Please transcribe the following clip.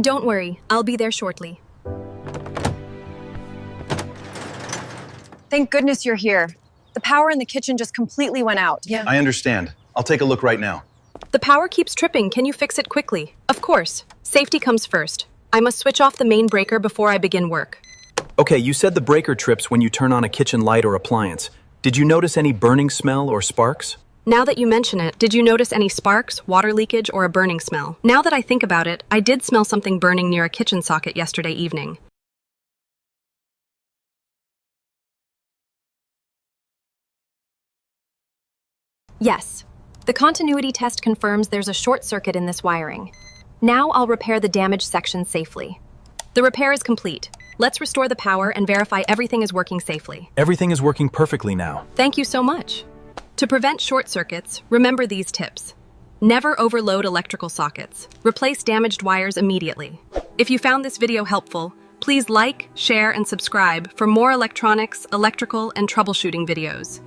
Don't worry, I'll be there shortly. Thank goodness you're here. The power in the kitchen just completely went out. Yeah. I understand. I'll take a look right now. The power keeps tripping. Can you fix it quickly? Of course. Safety comes first. I must switch off the main breaker before I begin work. Okay, you said the breaker trips when you turn on a kitchen light or appliance. Did you notice any burning smell or sparks? Now that you mention it, did you notice any sparks, water leakage, or a burning smell? Now that I think about it, I did smell something burning near a kitchen socket yesterday evening. Yes. The continuity test confirms there's a short circuit in this wiring. Now I'll repair the damaged section safely. The repair is complete. Let's restore the power and verify everything is working safely. Everything is working perfectly now. Thank you so much. To prevent short circuits, remember these tips. Never overload electrical sockets. Replace damaged wires immediately. If you found this video helpful, please like, share, and subscribe for more electronics, electrical, and troubleshooting videos.